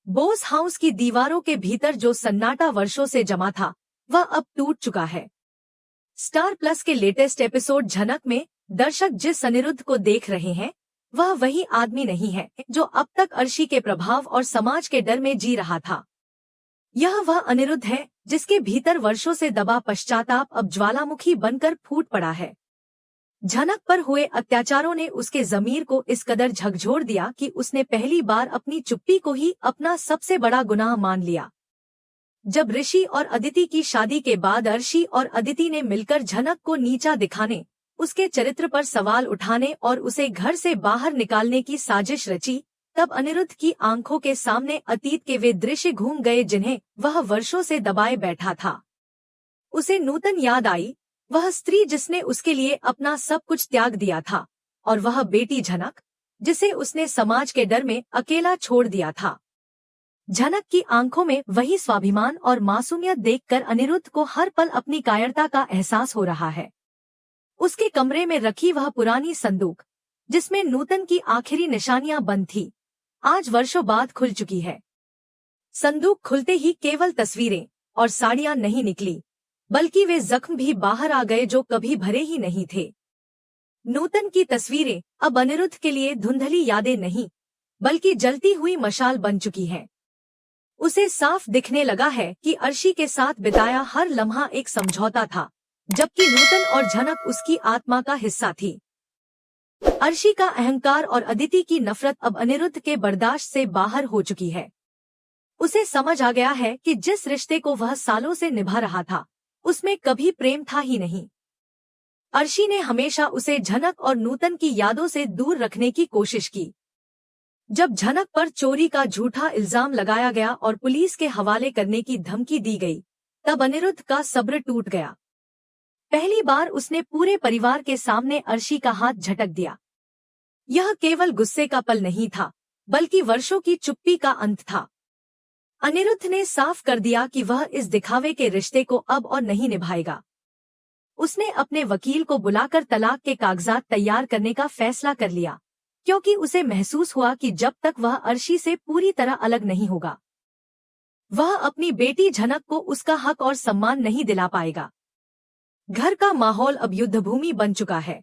Bose house की दीवारों के भीतर जो सन्नाटा वर्षों से जमा था वह अब टूट चुका है। स्टार प्लस के लेटेस्ट एपिसोड झनक में दर्शक जिस अनिरुद्ध को देख रहे हैं वह वही आदमी नहीं है जो अब तक अर्शी के प्रभाव और समाज के डर में जी रहा था। यह वह अनिरुद्ध है जिसके भीतर वर्षों से दबा पश्चाताप अब ज्वालामुखी बनकर फूट पड़ा है। झनक पर हुए अत्याचारों ने उसके ज़मीर को इस कदर झकझोर दिया कि उसने पहली बार अपनी चुप्पी को ही अपना सबसे बड़ा गुनाह मान लिया। जब ऋषि और अदिति की शादी के बाद अर्शी और अदिति ने मिलकर झनक को नीचा दिखाने, उसके चरित्र पर सवाल उठाने और उसे घर से बाहर निकालने की साजिश रची, तब अनिरुद्ध की आंखों के सामने अतीत के वे दृश्य घूम गए जिन्हें वह वर्षों से दबाए बैठा था। उसे नूतन याद आई, वह स्त्री जिसने उसके लिए अपना सब कुछ त्याग दिया था, और वह बेटी झनक जिसे उसने समाज के डर में अकेला छोड़ दिया था। झनक की आंखों में वही स्वाभिमान और मासूमियत देखकर अनिरुद्ध को हर पल अपनी कायरता का एहसास हो रहा है। उसके कमरे में रखी वह पुरानी संदूक जिसमें नूतन की आखिरी निशानियां बंद थी, आज वर्षों बाद खुल चुकी है। संदूक खुलते ही केवल तस्वीरें और साड़ियां नहीं निकली, बल्कि वे जख्म भी बाहर आ गए जो कभी भरे ही नहीं थे। नूतन की तस्वीरें अब अनिरुद्ध के लिए धुंधली यादें नहीं, बल्कि जलती हुई मशाल बन चुकी हैं। उसे साफ दिखने लगा है कि अर्शी के साथ बिताया हर लम्हा एक समझौता था, जबकि नूतन और झनक उसकी आत्मा का हिस्सा थी। अर्शी का अहंकार और अदिति की नफरत अब अनिरुद्ध के बर्दाश्त से बाहर हो चुकी है। उसे समझ आ गया है कि जिस रिश्ते को वह सालों से निभा रहा था उसमें कभी प्रेम था ही नहीं। अर्शी ने हमेशा उसे झनक और नूतन की यादों से दूर रखने की कोशिश की। जब झनक पर चोरी का झूठा इल्जाम लगाया गया और पुलिस के हवाले करने की धमकी दी गई, तब अनिरुद्ध का सब्र टूट गया। पहली बार उसने पूरे परिवार के सामने अर्शी का हाथ झटक दिया। यह केवल गुस्से का पल नहीं था, बल्कि वर्षों की चुप्पी का अंत था। अनिरुद्ध ने साफ कर दिया कि वह इस दिखावे के रिश्ते को अब और नहीं निभाएगा। उसने अपने वकील को बुलाकर तलाक के कागजात तैयार करने का फैसला कर लिया, क्योंकि उसे महसूस हुआ कि जब तक वह अर्शी से पूरी तरह अलग नहीं होगा, वह अपनी बेटी झनक को उसका हक और सम्मान नहीं दिला पाएगा। घर का माहौल अब युद्धभूमि बन चुका है।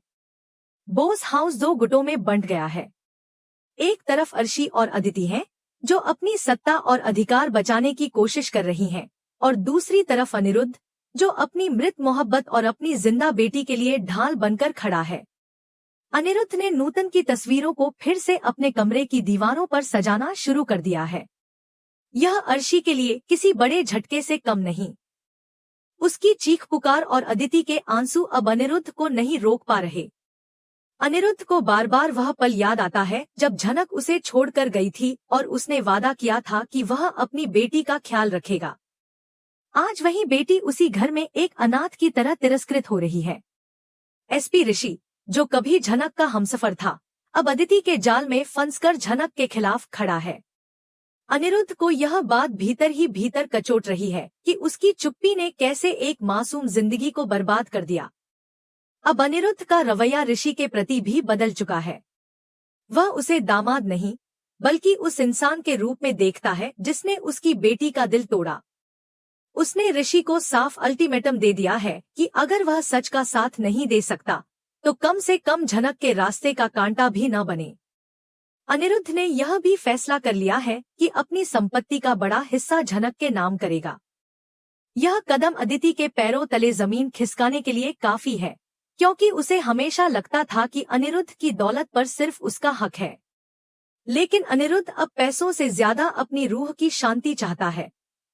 बोस हाउस दो गुटों में बंट गया है। एक तरफ अर्शी और अदिति हैं, जो अपनी सत्ता और अधिकार बचाने की कोशिश कर रही हैं, और दूसरी तरफ अनिरुद्ध, जो अपनी मृत मोहब्बत और अपनी जिंदा बेटी के लिए ढाल बनकर खड़ा है। अनिरुद्ध ने नूतन की तस्वीरों को फिर से अपने कमरे की दीवारों पर सजाना शुरू कर दिया है। यह अर्शी के लिए किसी बड़े झटके से कम नहीं। उसकी चीख पुकार और अदिति के आंसू अब अनिरुद्ध को नहीं रोक पा रहे। अनिरुद्ध को बार बार वह पल याद आता है जब झनक उसे छोड़कर गई थी और उसने वादा किया था कि वह अपनी बेटी का ख्याल रखेगा। आज वही बेटी उसी घर में एक अनाथ की तरह तिरस्कृत हो रही है। एसपी ऋषि, जो कभी झनक का हमसफर था, अब अदिति के जाल में फंसकर झनक के खिलाफ खड़ा है। अनिरुद्ध को यह बात भीतर ही भीतर कचोट रही है कि उसकी चुप्पी ने कैसे एक मासूम जिंदगी को बर्बाद कर दिया। अब अनिरुद्ध का रवैया ऋषि के प्रति भी बदल चुका है। वह उसे दामाद नहीं, बल्कि उस इंसान के रूप में देखता है जिसने उसकी बेटी का दिल तोड़ा। उसने ऋषि को साफ अल्टीमेटम दे दिया है कि अगर वह सच का साथ नहीं दे सकता तो कम से कम झनक के रास्ते का कांटा भी न बने। अनिरुद्ध ने यह भी फैसला कर लिया है कि अपनी संपत्ति का बड़ा हिस्सा झनक के नाम करेगा। यह कदम अदिति के पैरों तले जमीन खिसकाने के लिए काफी है, क्योंकि उसे हमेशा लगता था कि अनिरुद्ध की दौलत पर सिर्फ उसका हक है। लेकिन अनिरुद्ध अब पैसों से ज्यादा अपनी रूह की शांति चाहता है,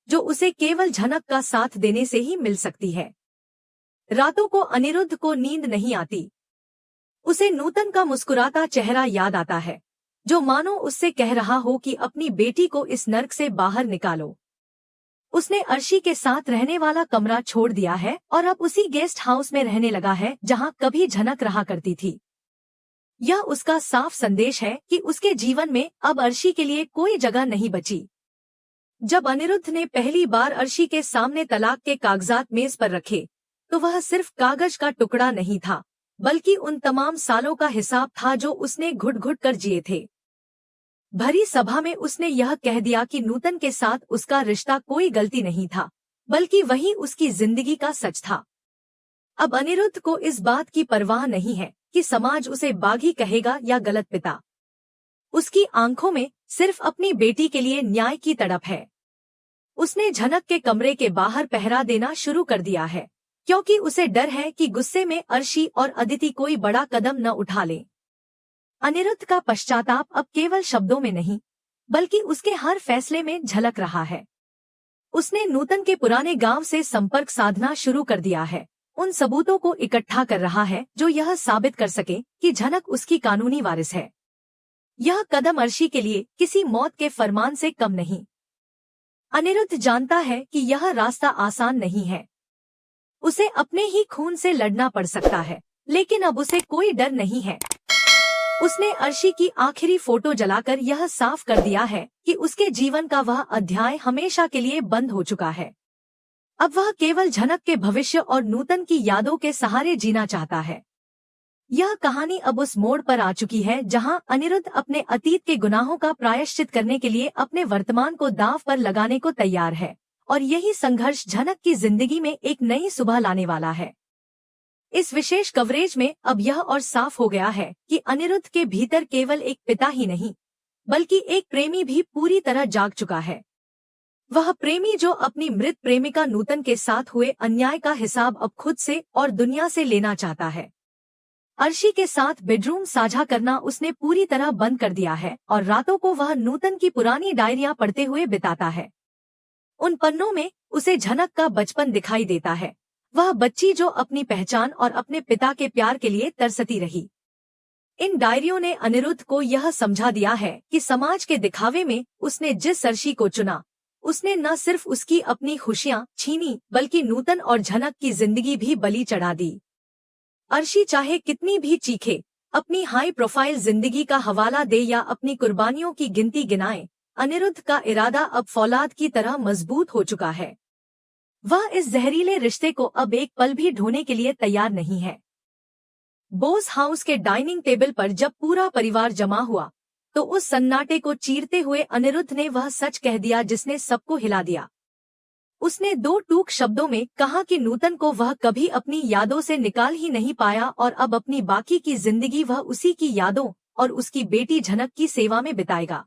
जो उसे केवल झनक का साथ देने से ही मिल सकती है। रातों को अनिरुद्ध को नींद नहीं आती। उसे नूतन का मुस्कुराता चेहरा याद आता है, जो मानो उससे कह रहा हो कि अपनी बेटी को इस नर्क से बाहर निकालो। उसने अर्शी के साथ रहने वाला कमरा छोड़ दिया है और अब उसी गेस्ट हाउस में रहने लगा है जहां कभी झनक रहा करती थी। यह उसका साफ संदेश है कि उसके जीवन में अब अर्शी के लिए कोई जगह नहीं बची। जब अनिरुद्ध ने पहली बार अर्शी के सामने तलाक के कागजात मेज पर रखे, तो वह सिर्फ कागज का टुकड़ा नहीं था, बल्कि उन तमाम सालों का हिसाब था जो उसने घुट घुट कर जिए थे। भरी सभा में उसने यह कह दिया कि नूतन के साथ उसका रिश्ता कोई गलती नहीं था, बल्कि वही उसकी जिंदगी का सच था। अब अनिरुद्ध को इस बात की परवाह नहीं है कि समाज उसे बागी कहेगा या गलत पिता। उसकी आंखों में सिर्फ अपनी बेटी के लिए न्याय की तड़प है। उसने झनक के कमरे के बाहर पहरा देना शुरू कर दिया है, क्योंकि उसे डर है कि गुस्से में अर्शी और अदिति कोई बड़ा कदम न उठा लें। अनिरुद्ध का पश्चाताप अब केवल शब्दों में नहीं, बल्कि उसके हर फैसले में झलक रहा है। उसने नूतन के पुराने गांव से संपर्क साधना शुरू कर दिया है, उन सबूतों को इकट्ठा कर रहा है जो यह साबित कर सके कि झनक उसकी कानूनी वारिस है। यह कदम अर्शी के लिए किसी मौत के फरमान से कम नहीं। अनिरुद्ध जानता है कि यह रास्ता आसान नहीं है। उसे अपने ही खून से लड़ना पड़ सकता है, लेकिन अब उसे कोई डर नहीं है। उसने अर्शी की आखिरी फोटो जलाकर यह साफ कर दिया है कि उसके जीवन का वह अध्याय हमेशा के लिए बंद हो चुका है। अब वह केवल झनक के भविष्य और नूतन की यादों के सहारे जीना चाहता है। यह कहानी अब उस मोड़ पर आ चुकी है जहां अनिरुद्ध अपने अतीत के गुनाहों का प्रायश्चित करने के लिए अपने वर्तमान को दांव पर लगाने को तैयार है, और यही संघर्ष झनक की जिंदगी में एक नई सुबह लाने वाला है। इस विशेष कवरेज में अब यह और साफ हो गया है कि अनिरुद्ध के भीतर केवल एक पिता ही नहीं, बल्कि एक प्रेमी भी पूरी तरह जाग चुका है। वह प्रेमी जो अपनी मृत प्रेमिका नूतन के साथ हुए अन्याय का हिसाब अब खुद से और दुनिया से लेना चाहता है। अर्शी के साथ बेडरूम साझा करना उसने पूरी तरह बंद कर दिया है, और रातों को वह नूतन की पुरानी डायरियां पढ़ते हुए बिताता है। उन पन्नों में उसे झनक का बचपन दिखाई देता है, वह बच्ची जो अपनी पहचान और अपने पिता के प्यार के लिए तरसती रही। इन डायरियों ने अनिरुद्ध को यह समझा दिया है कि समाज के दिखावे में उसने जिस अर्शी को चुना, उसने न सिर्फ उसकी अपनी खुशियां छीनी, बल्कि नूतन और झनक की जिंदगी भी बलि चढ़ा दी। अर्शी चाहे कितनी भी चीखे, अपनी हाई प्रोफाइल जिंदगी का हवाला दे या अपनी कुर्बानियों की गिनती गिनाए, अनिरुद्ध का इरादा अब फौलाद की तरह मजबूत हो चुका है। वह इस जहरीले रिश्ते को अब एक पल भी ढोने के लिए तैयार नहीं है। बोस हाउस के डाइनिंग टेबल पर जब पूरा परिवार जमा हुआ, तो उस सन्नाटे को चीरते हुए अनिरुद्ध ने वह सच कह दिया जिसने सबको हिला दिया। उसने दो टूक शब्दों में कहा कि नूतन को वह कभी अपनी यादों से निकाल ही नहीं पाया, और अब अपनी बाकी की जिंदगी वह उसी की यादों और उसकी बेटी झनक की सेवा में बिताएगा।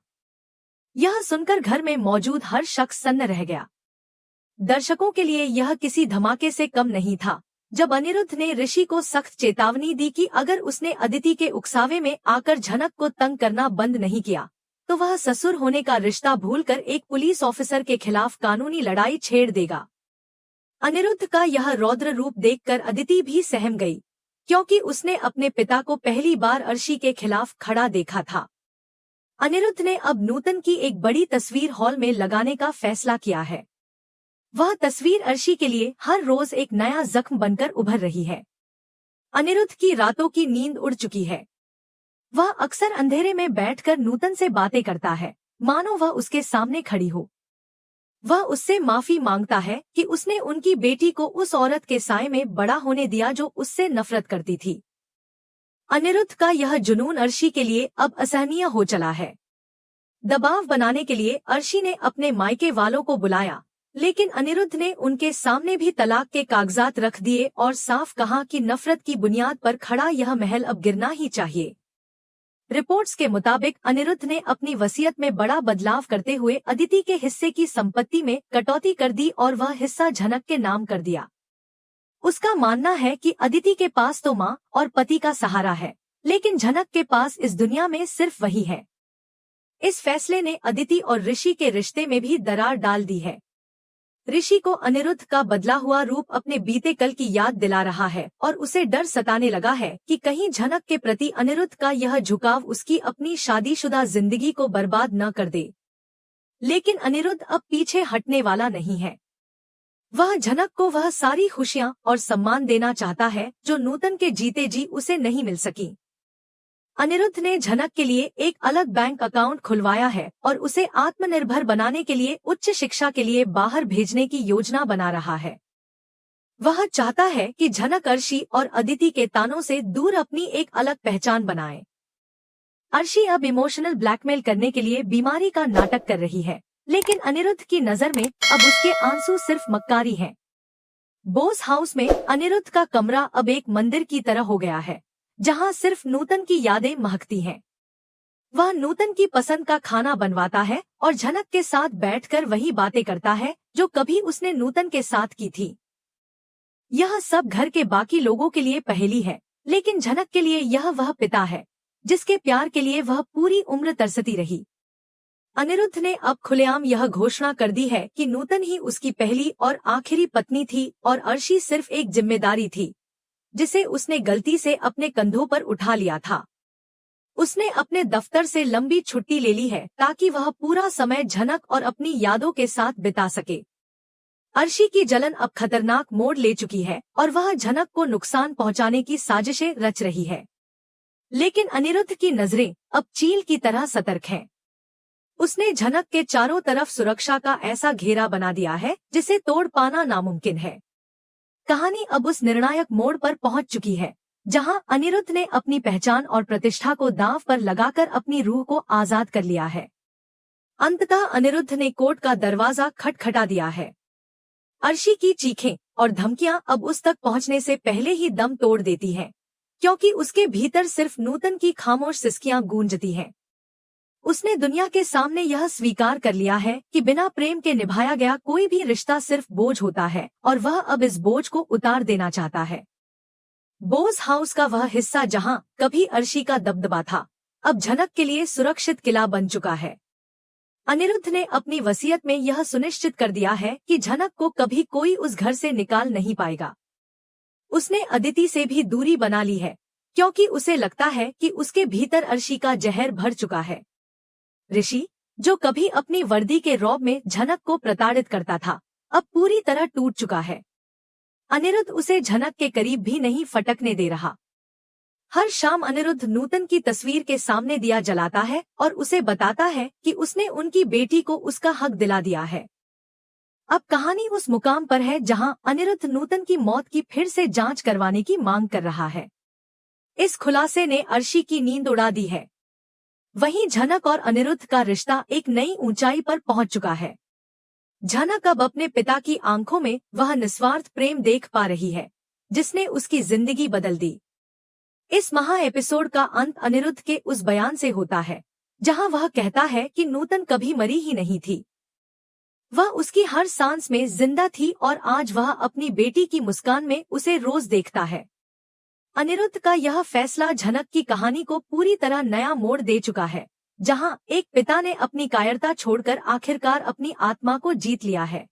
यह सुनकर घर में मौजूद हर शख्स सन्न रह गया। दर्शकों के लिए यह किसी धमाके से कम नहीं था जब अनिरुद्ध ने ऋषि को सख्त चेतावनी दी कि अगर उसने अदिति के उकसावे में आकर झनक को तंग करना बंद नहीं किया, तो वह ससुर होने का रिश्ता भूलकर एक पुलिस ऑफिसर के खिलाफ कानूनी लड़ाई छेड़ देगा। अनिरुद्ध का यह रौद्र रूप देखकर अदिति भी सहम गई, क्योंकि उसने अपने पिता को पहली बार अर्शी के खिलाफ खड़ा देखा था। अनिरुद्ध ने अब नूतन की एक बड़ी तस्वीर हॉल में लगाने का फैसला किया है। वह तस्वीर अर्शी के लिए हर रोज एक नया जख्म बनकर उभर रही है। अनिरुद्ध की रातों की नींद उड़ चुकी है। वह अक्सर अंधेरे में बैठकर नूतन से बातें करता है, मानो वह उसके सामने खड़ी हो। वह उससे माफी मांगता है कि उसने उनकी बेटी को उस औरत के साए में बड़ा होने दिया जो उससे नफरत करती थी। अनिरुद्ध का यह जुनून अर्शी के लिए अब असहनीय हो चला है। दबाव बनाने के लिए अर्शी ने अपने मायके वालों को बुलाया, लेकिन अनिरुद्ध ने उनके सामने भी तलाक के कागजात रख दिए और साफ कहा कि नफरत की बुनियाद पर खड़ा यह महल अब गिरना ही चाहिए। रिपोर्ट्स के मुताबिक अनिरुद्ध ने अपनी वसीयत में बड़ा बदलाव करते हुए अदिति के हिस्से की संपत्ति में कटौती कर दी और वह हिस्सा झनक के नाम कर दिया। उसका मानना है कि अदिति के पास तो माँ और पति का सहारा है, लेकिन झनक के पास इस दुनिया में सिर्फ वही है। इस फैसले ने अदिति और ऋषि के रिश्ते में भी दरार डाल दी है। ऋषि को अनिरुद्ध का बदला हुआ रूप अपने बीते कल की याद दिला रहा है और उसे डर सताने लगा है कि कहीं झनक के प्रति अनिरुद्ध का यह झुकाव उसकी अपनी शादीशुदा जिंदगी को बर्बाद न कर दे। लेकिन अनिरुद्ध अब पीछे हटने वाला नहीं है। वह झनक को वह सारी खुशियां और सम्मान देना चाहता है जो नूतन के जीते जी उसे नहीं मिल सकी। अनिरुद्ध ने झनक के लिए एक अलग बैंक अकाउंट खुलवाया है और उसे आत्मनिर्भर बनाने के लिए उच्च शिक्षा के लिए बाहर भेजने की योजना बना रहा है। वह चाहता है कि झनक अर्शी और अदिति के तानों से दूर अपनी एक अलग पहचान बनाए। अर्शी अब इमोशनल ब्लैकमेल करने के लिए बीमारी का नाटक कर रही है, लेकिन अनिरुद्ध की नजर में अब उसके आंसू सिर्फ मक्कारी हैं। बोस हाउस में अनिरुद्ध का कमरा अब एक मंदिर की तरह हो गया है, जहां सिर्फ नूतन की यादें महकती हैं। वह नूतन की पसंद का खाना बनवाता है और झनक के साथ बैठकर वही बातें करता है जो कभी उसने नूतन के साथ की थी। यह सब घर के बाकी लोगों के लिए पहेली है, लेकिन झनक के लिए यह वह पिता है जिसके प्यार के लिए वह पूरी उम्र तरसती रही। अनिरुद्ध ने अब खुलेआम यह घोषणा कर दी है कि नूतन ही उसकी पहली और आखिरी पत्नी थी और अर्शी सिर्फ एक जिम्मेदारी थी जिसे उसने गलती से अपने कंधों पर उठा लिया था। उसने अपने दफ्तर से लंबी छुट्टी ले ली है ताकि वह पूरा समय झनक और अपनी यादों के साथ बिता सके। अर्शी की जलन अब खतरनाक मोड़ ले चुकी है और वह झनक को नुकसान पहुंचाने की साजिशें रच रही है, लेकिन अनिरुद्ध की नजरें अब चील की तरह सतर्क हैं। उसने झनक के चारों तरफ सुरक्षा का ऐसा घेरा बना दिया है जिसे तोड़ पाना नामुमकिन है। कहानी अब उस निर्णायक मोड़ पर पहुंच चुकी है जहां अनिरुद्ध ने अपनी पहचान और प्रतिष्ठा को दांव पर लगाकर अपनी रूह को आजाद कर लिया है। अंततः अनिरुद्ध ने कोर्ट का दरवाजा खटखटा दिया है। अर्शी की चीखें और धमकियां अब उस तक पहुंचने से पहले ही दम तोड़ देती हैं, क्योंकि उसके भीतर सिर्फ नूतन की खामोश सिसकियां गूंजती हैं। उसने दुनिया के सामने यह स्वीकार कर लिया है कि बिना प्रेम के निभाया गया कोई भी रिश्ता सिर्फ बोझ होता है और वह अब इस बोझ को उतार देना चाहता है। बोस हाउस का वह हिस्सा जहां कभी अर्शी का दबदबा था, अब झनक के लिए सुरक्षित किला बन चुका है। अनिरुद्ध ने अपनी वसीयत में यह सुनिश्चित कर दिया है कि झनक को कभी कोई उस घर से निकाल नहीं पाएगा। उसने अदिति से भी दूरी बना ली है, क्योंकि उसे लगता है कि उसके भीतर अर्शी का जहर भर चुका है। ऋषि, जो कभी अपनी वर्दी के रौब में झनक को प्रताड़ित करता था, अब पूरी तरह टूट चुका है। अनिरुद्ध उसे झनक के करीब भी नहीं फटकने दे रहा। हर शाम अनिरुद्ध नूतन की तस्वीर के सामने दिया जलाता है और उसे बताता है कि उसने उनकी बेटी को उसका हक दिला दिया है। अब कहानी उस मुकाम पर है जहां अनिरुद्ध नूतन की मौत की फिर से जांच करवाने की मांग कर रहा है। इस खुलासे ने अर्शी की नींद उड़ा दी है। वहीं झनक और अनिरुद्ध का रिश्ता एक नई ऊंचाई पर पहुंच चुका है। झनक अब अपने पिता की आंखों में वह निस्वार्थ प्रेम देख पा रही है जिसने उसकी जिंदगी बदल दी। इस महा एपिसोड का अंत अनिरुद्ध के उस बयान से होता है जहां वह कहता है कि नूतन कभी मरी ही नहीं थी। वह उसकी हर सांस में जिंदा थी और आज वह अपनी बेटी की मुस्कान में उसे रोज देखता है। अनिरुद्ध का यह फैसला झनक की कहानी को पूरी तरह नया मोड़ दे चुका है, जहां एक पिता ने अपनी कायरता छोड़कर आखिरकार अपनी आत्मा को जीत लिया है।